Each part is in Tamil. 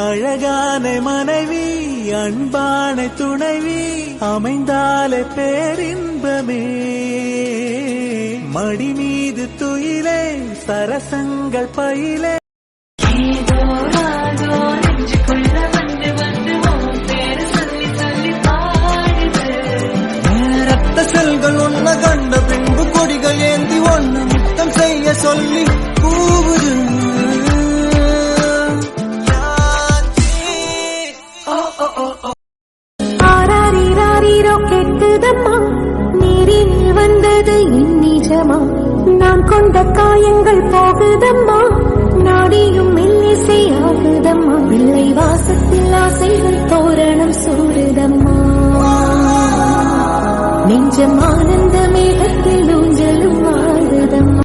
அழகான மனைவி அன்பான துணைவி அமைந்தாலே பேரின்பமே. மடி மீது துயிலே சரசங்கள் பயிலே ரத்த செல்கள் ஒன்ன கண்ட பின்பு கொடிகள் ஏந்தி ஒன்னு முத்தம் செய்ய சொல்லி கூவுது. கேட்குதம்மா நீரில் வந்தது நிஜமா, நான் கொண்ட காயங்கள் போகுதம்மா, நாடியும் மெல்லிசை ஆகுதம்மா, பிள்ளை வாசத்தில் ஆசைகள் தோரணம் சூடுதம்மா, நெஞ்சம் ஆனந்த மேகத்தில் ஊஞ்சலும் ஆடுதம்மா.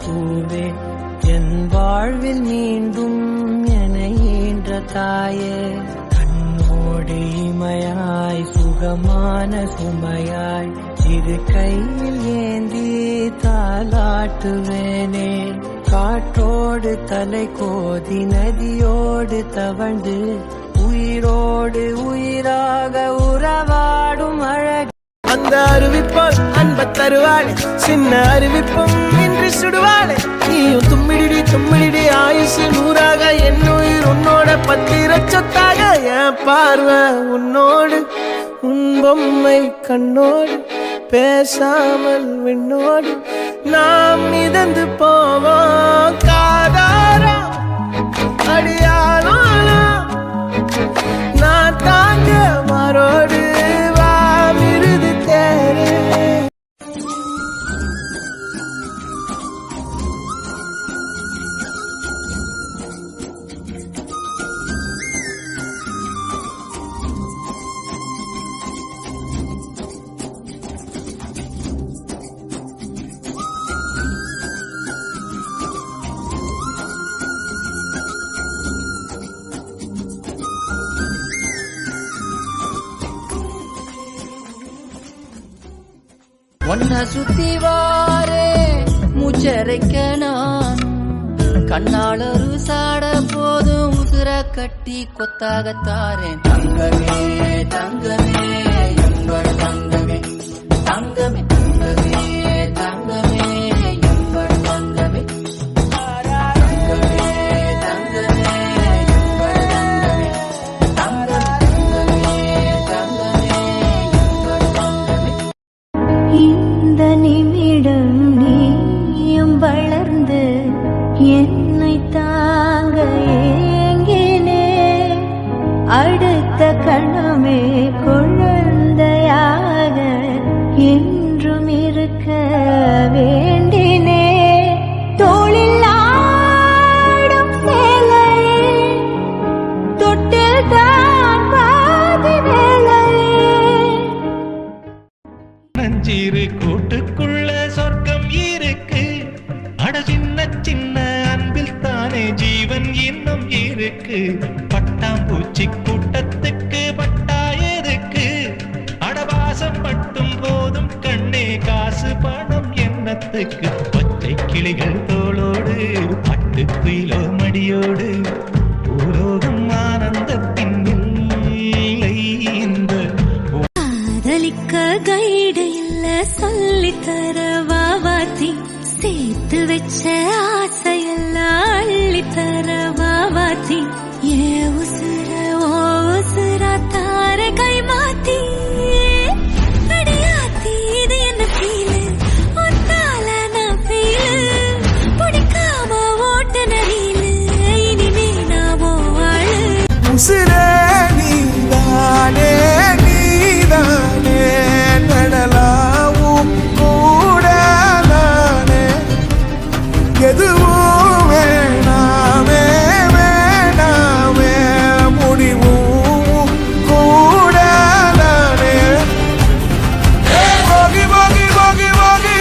பூவே என் வாழ்வில் மீண்டும் என ஈன்ற தாயே, கண்ணோடு இமையாய் சுகமான சுமையாய் இரு கையில் ஏந்தி தாலாட்டுவேனே. காற்றோடு தலை கோதி நதியோடு தவழ்ந்து உயிரோடு உயிராக உறவாடும் அழகு அந்த அறிவிப்பால் அன்ப தருவாளே, சின்ன அறிவிப்பும் இன்று சுடுவாளே. நீயும் தும்மிடி தும்மிடி ஆயுசு நூறாக என் உயிர் உன்னோட பத்திர சொத்தாக. என் பார்வை உன்னோடு உன் பொம்மை கண்ணோடு பேசாமல் விண்ணோடு நாம் மிதந்து போவோம். காதாரா அடியானோ நான் தாங்க மாறோடு ஒன்ன சுத்தி வாரே மூச்சரைக்க நான் கண்ணாளரு சாட போதும் உசுர கட்டி கொத்தாகத்தாரேன். தங்கமே தங்கமே எங்கள் தங்கமே, தங்கமே தங்கமே தங்கமே எங்கள் தங்கமே, தங்கமே தங்கமே எங்கள் தங்கமே, தங்கமே எங்கள் தங்கமே. இந்த நிமிடம் நீயும் வளர்ந்து என்னை தாங்க ஏங்கினே, அடுத்த கணமே குழந்தையாக என்றும் இருக்க வேண்டினே. தோளில் ஆடும் சேலையே தொட்டில் தான் பாதி வேலையே. நஞ்சீரு கூட்டுக்குள்ள சொர்க்கம் இருக்கு, அட சின்ன சின்ன அன்பில் தானே ஜீவன் இன்னும் இருக்கு. பட்டாம்பூச்சி கூட்டத்துக்கு பட்டா எதுக்கு, அடவாசம் மட்டும் போதும் கண்ணே காசு பணம் எண்ணத்துக்கு பச்சை கிளிகள் தோளோடு பட்டு குயிலோ மடியோடு பூலோகம் ஆனந்தத்தின் இல்லை இந்த காதலிக்க கைடு இல்ல சொல்லித்தர வாவாத்தி சேர்த்து வச்ச ஆசையெல்லாம் அள்ளித்தர வாவாத்தி ஏ உசுர ஓ உசுரா தார கை மாத்தி அடியாத்தி இது என்ன ஃபீலு ஒன்னால நான் ஃபீலு பிடிக்காம ஓட்ட நடிலு இனிமே நான் ஓ ஆளு உசிரே நீதானே நீதானே நடலாவும் கூட நானே எதுவும் வேணாமே வேணாமே முடிவும் கூட நானே போகி போகி போகி போகி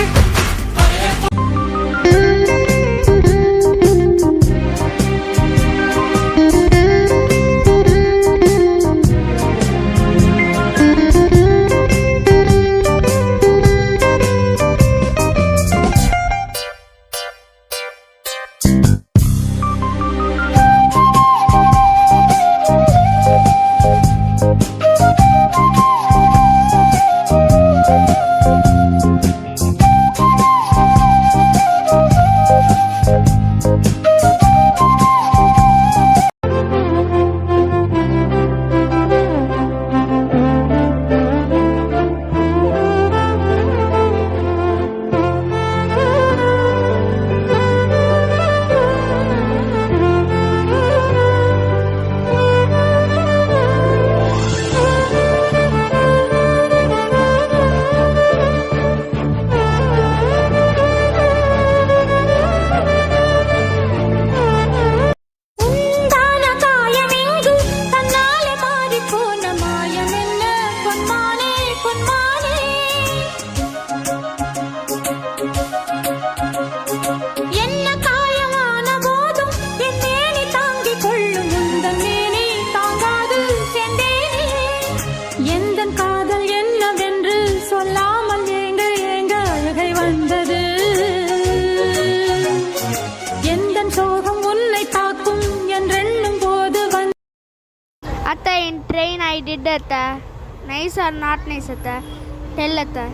உண்டான காயமெங்கு தன்னாலே மாறிப்போன மாயம் என்ன பொன்மானே பொன்மானே என்ன காயமான போதும் என் மேனி தாங்கிக் கொள்ளும் உந்தன் மேனி தாங்காது சென்றேனே எந்தன் காதல் என்னவென்று சொல்லாமல் ஏங்க ஏங்க அழுகை வந்தது எந்தன் சோகம் உன்னை தாக்கும் என்றெண்ணும் போது Atta, in train I did that. Nice or not nice, Atta? Tell Atta.